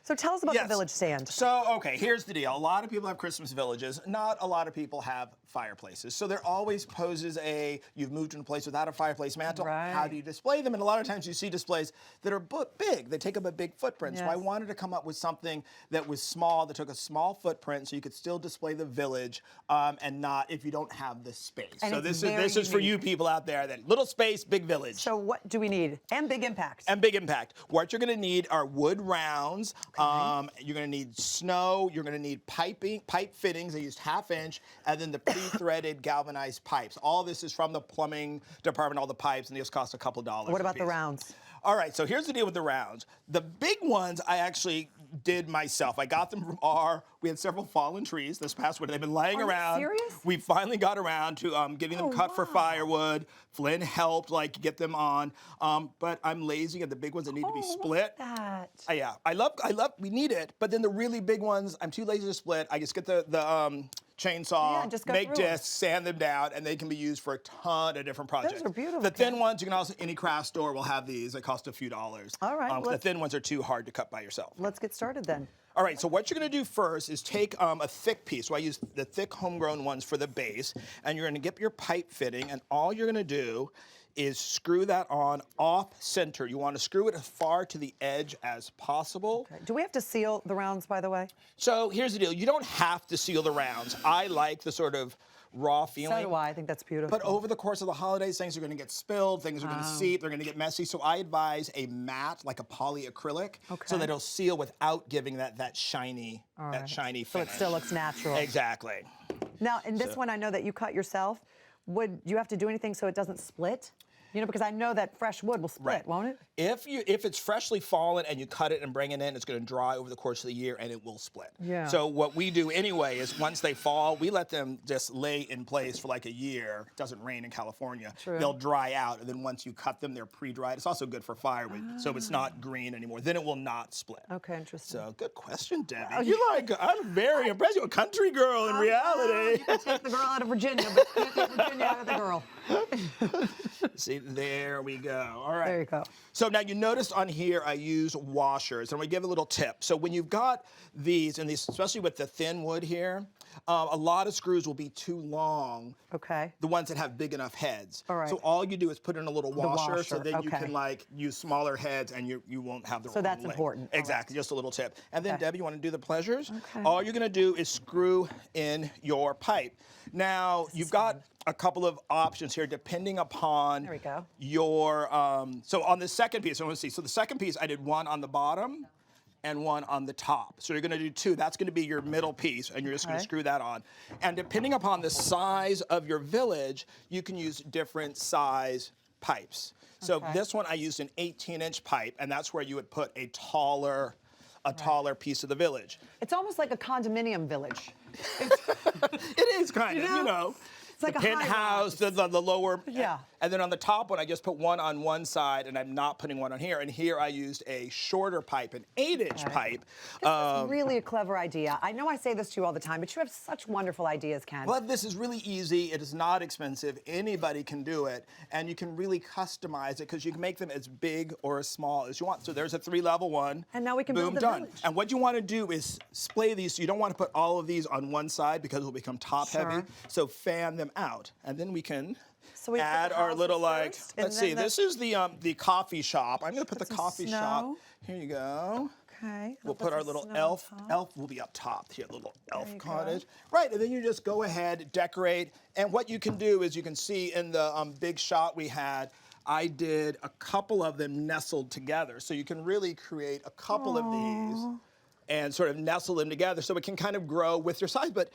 So tell us about the Yes. village stand. So, okay, here's the deal. A lot of people have Christmas villages. Not a lot of people have fireplaces. So there always poses you've moved into a place without a fireplace mantle. Right. How do you display them? And a lot of times you see displays that are big. They take up a big footprint. So I Yes. wanted to come up with something that was small, that took a small footprint, so you could still display the village and not if you don't have the space. And so it's this is for you people out there, that little space, big village. So what do we need? And big impact. And big impact. What you're going to need are wood rounds. You're going to need snow. You're going to need pipe fittings. I used 1/2 inch, and then the pre-threaded galvanized pipes. All this is from the plumbing department. All the pipes, and these cost a couple dollars. What about the rounds? All right, so here's the deal with the rounds. The big ones I actually did myself. I got them from we had several fallen trees this past winter. They've been laying around. Are you serious? We finally got around to getting them cut for firewood. Flynn helped get them on. But I'm lazy, and the big ones that need to be split. Look at that. Yeah, I love, we need it. But then the really big ones, I'm too lazy to split. I just get the chainsaw, just go make through 'em. discs, sand them down, and they can be used for a ton of different projects. Those are beautiful, The thin Ken. ones, you can also, any craft store will have these. They cost a few dollars. All right, The thin ones are too hard to cut by yourself. Let's get started then. All right, so what you're going to do first is take a thick piece. So I use the thick homegrown ones for the base, and you're going to get your pipe fitting, and all you're going to do is screw that on off center. You want to screw it as far to the edge as possible. Okay. Do we have to seal the rounds, by the way? So here's the deal. You don't have to seal the rounds. I like the sort of raw feeling. So do I. I think that's beautiful. But over the course of the holidays, things are going to get spilled, things are going to seep, they're going to get messy. So I advise a matte, like a polyacrylic, so that it'll seal without giving that shiny finish. So it still looks natural. Exactly. Now, in this one, I know that you cut yourself. Would you have to do anything so it doesn't split? You know, because I know that fresh wood will split, won't it? If it's freshly fallen and you cut it and bring it in, it's going to dry over the course of the year and it will split. Yeah. So what we do anyway is once they fall, we let them just lay in place for like a year. It doesn't rain in California. True. They'll dry out, and then once you cut them, they're pre-dried. It's also good for firewood, so it's not green anymore. Then it will not split. Okay, interesting. So good question, Debbie. I'm very impressed. You're a country girl in reality. You can take the girl out of Virginia, but you can't take Virginia out of the girl. See, there we go. All right. There you go. So now you noticed on here I use washers, and I'm going to give a little tip. So when you've got these, especially with the thin wood here, a lot of screws will be too long. Okay. The ones that have big enough heads. All right. So all you do is put in a little washer, so washer, then you okay. can use smaller heads, and you won't have the So wrong that's length. important. All Exactly. Just a little tip. And then Okay. Debbie, you want to do the pleasures? Okay. All you're going to do is screw in your pipe. Now you've got a couple of options here depending upon There we go. your so on the second piece, I want to see. So the second piece, I did one on the bottom and one on the top. So you're going to do two. That's going to be your middle piece, and you're just going to screw that on. And depending upon the size of your village, you can use different size pipes. So this one, I used an 18-inch pipe, and that's where you would put a taller piece of the village. It's almost like a condominium village. It is kind of, you know. It's like the a penthouse, the lower. Yeah. And then on the top one, I just put one on one side, and I'm not putting one on here. And here I used a shorter pipe, an 8-inch pipe. It's really a clever idea. I know I say this to you all the time, but you have such wonderful ideas, Ken. But this is really easy. It is not expensive. Anybody can do it. And you can really customize it because you can make them as big or as small as you want. So there's a 3-level one. And now we can build Boom, the done. village. And what you want to do is splay these. So you don't want to put all of these on one side because it will become top heavy. So fan them out. And then we can So we put add the our little houses first, and let's then see, this is the coffee shop. I'm going to put the some coffee snow. shop. Here you go. Okay. We'll put our little elf will be up top here, little elf you cottage. Right, and then you just go ahead, decorate. And what you can do is you can see in the big shot we had, I did a couple of them nestled together. So you can really create a couple of these and sort of nestle them together so it can kind of grow with your size. But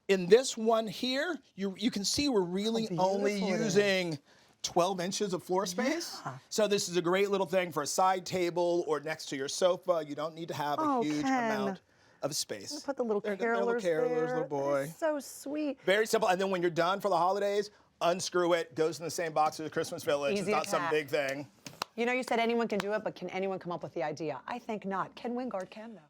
in this one here, you can see we're really only using 12 inches of floor space. Yeah. So this is a great little thing for a side table or next to your sofa. You don't need to have a huge amount of space. Put the little carolers there. there. Little boy. That's so sweet. Very simple. And then when you're done for the holidays, unscrew it, goes in the same box as the Christmas Village. Easy it's not to some pack. big thing. You know, you said anyone can do it, but can anyone come up with the idea? I think not. Ken Wingard can, though.